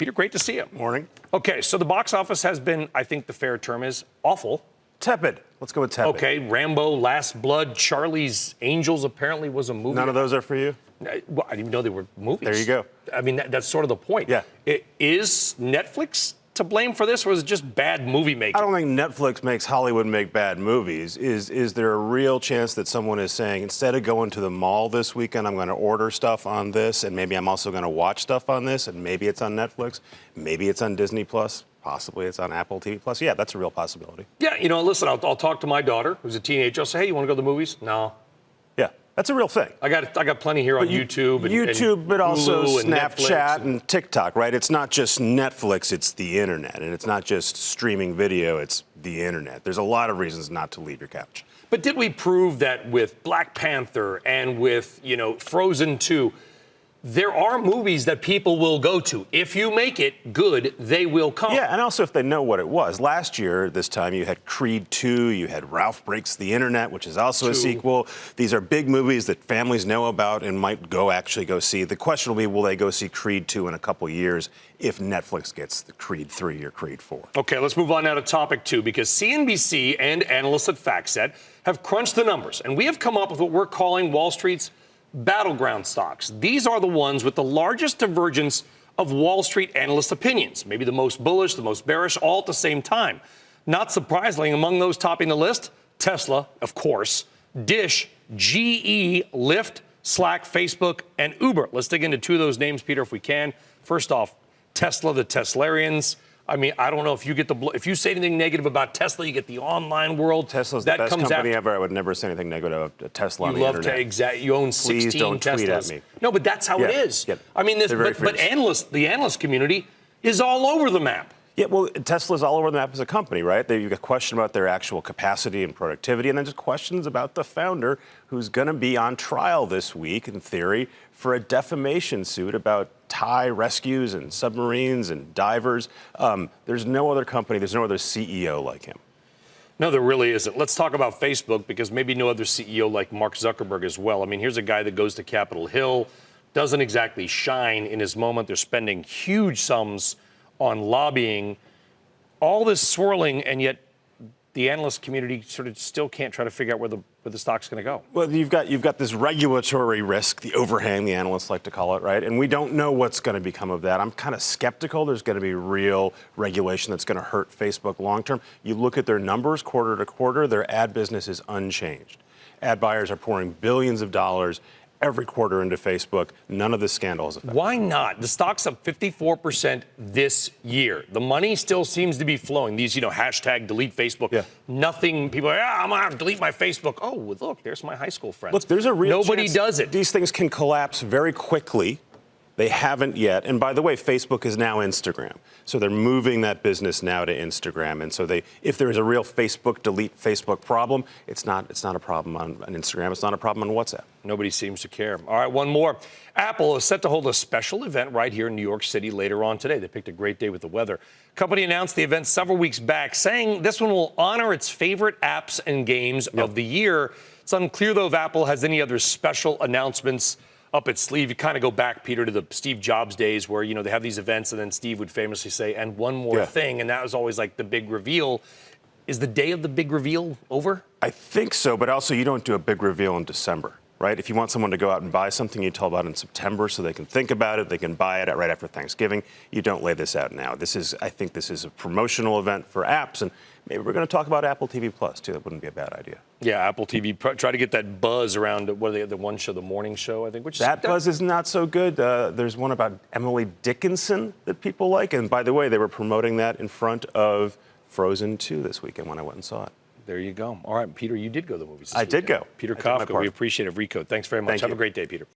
Peter, great to see you. Morning. Okay, so the box office has been, I think the fair term is, awful. Tepid. Let's go with tepid. Okay, Rambo, Last Blood, Charlie's Angels apparently was a movie. None of those are for you? Well, I didn't even know they were movies. There you go. I mean, that's sort of the point. Yeah. Is Netflix to blame for this, or is it just bad movie making? I don't think Netflix makes Hollywood make bad movies. Is there a real chance that someone is saying, instead of going to the mall this weekend, I'm going to order stuff on this, and maybe I'm also going to watch stuff on this, and maybe it's on Netflix, maybe it's on Disney Plus, possibly it's on Apple TV Plus. Yeah, that's a real possibility. Yeah, you know, listen, I'll talk to my daughter, who's a teenager. I'll say, hey, you want to go to the movies? No. Yeah, that's a real thing. I got plenty here on YouTube. YouTube, but also Hulu and Snapchat Netflix and TikTok, right? It's not just Netflix, it's the internet. And it's not just streaming video, it's the internet. There's a lot of reasons not to leave your couch. But did we prove that with Black Panther and with, you know, Frozen 2, there are movies that people will go to. If you make it good, they will come. Yeah, and also if they know what it was. Last year, this time, you had Creed 2, you had Ralph Breaks the Internet, which is also a sequel. These are big movies that families know about and might actually go see. The question will be, will they go see Creed 2 in a couple years if Netflix gets the Creed 3 or Creed 4? Okay, let's move on now to topic 2, because CNBC and analysts at FactSet have crunched the numbers, and we have come up with what we're calling Wall Street's battleground stocks. These are the ones with the largest divergence of Wall Street analyst opinions, maybe the most bullish, the most bearish, all at the same time. Not surprisingly, among those topping the list, Tesla, of course, Dish, GE, Lyft, Slack, Facebook, and Uber. Let's dig into two of those names, Peter, if we can. First off, Tesla, the Teslarians. I mean, I don't know if you get if you say anything negative about Tesla, you get the online world. Tesla's the best company ever. I would never say anything negative of Tesla on the internet. You own 16 Please don't Teslas. tweet at me. No, but that's how it is. Yeah. I mean, but the analyst community is all over the map. Yeah, well, Tesla's all over the map as a company, right? You've got questions about their actual capacity and productivity, and then just questions about the founder who's going to be on trial this week, in theory, for a defamation suit about Thai rescues and submarines and divers. There's no other company, there's no other CEO like him. No, there really isn't. Let's talk about Facebook, because maybe no other CEO like Mark Zuckerberg as well. I mean, here's a guy that goes to Capitol Hill, doesn't exactly shine in his moment. They're spending huge sums on lobbying, all this swirling, and yet the analyst community sort of still can't try to figure out where the stock's going to go. Well, you've got this regulatory risk, the overhang, the analysts like to call it, right? And we don't know what's going to become of that. I'm kind of skeptical there's going to be real regulation that's going to hurt Facebook long term. You look at their numbers quarter to quarter, their ad business is unchanged. Ad buyers are pouring billions of dollars every quarter into Facebook. None of this scandal is affected. Why not? The stock's up 54% this year. The money still seems to be flowing. These, hashtag delete Facebook. Yeah. Nothing. People are, I'm going to delete my Facebook. Oh, look, there's my high school friend. Look, there's a real Nobody chance does it. These things can collapse very quickly. They haven't yet. And by the way, Facebook is now Instagram. So they're moving that business now to Instagram. And so if there is a real delete Facebook problem, it's not a problem on Instagram. It's not a problem on WhatsApp. Nobody seems to care. All right, one more. Apple is set to hold a special event right here in New York City later on today. They picked a great day with the weather. Company announced the event several weeks back, saying this one will honor its favorite apps and games of the year. It's unclear, though, if Apple has any other special announcements up its sleeve. You kind of go back, Peter, to the Steve Jobs days where, they have these events and then Steve would famously say, and one more thing. And that was always like the big reveal. Is the day of the big reveal over? I think so, but also you don't do a big reveal in December, right? If you want someone to go out and buy something, you tell about it in September so they can think about it, they can buy it right after Thanksgiving. You don't lay this out now. I think this is a promotional event for apps, and maybe we're going to talk about Apple TV Plus, too. That wouldn't be a bad idea. Yeah, Apple TV. Try to get that buzz around, what are they, the one show, the morning show, I think. That buzz is not so good. There's one about Emily Dickinson that people like. And by the way, they were promoting that in front of Frozen 2 this weekend when I went and saw it. There you go. All right, Peter, you did go to the movies this weekend. I did go. Peter Kafka, we appreciate it. Recode. Thanks very much. Have a great day, Peter.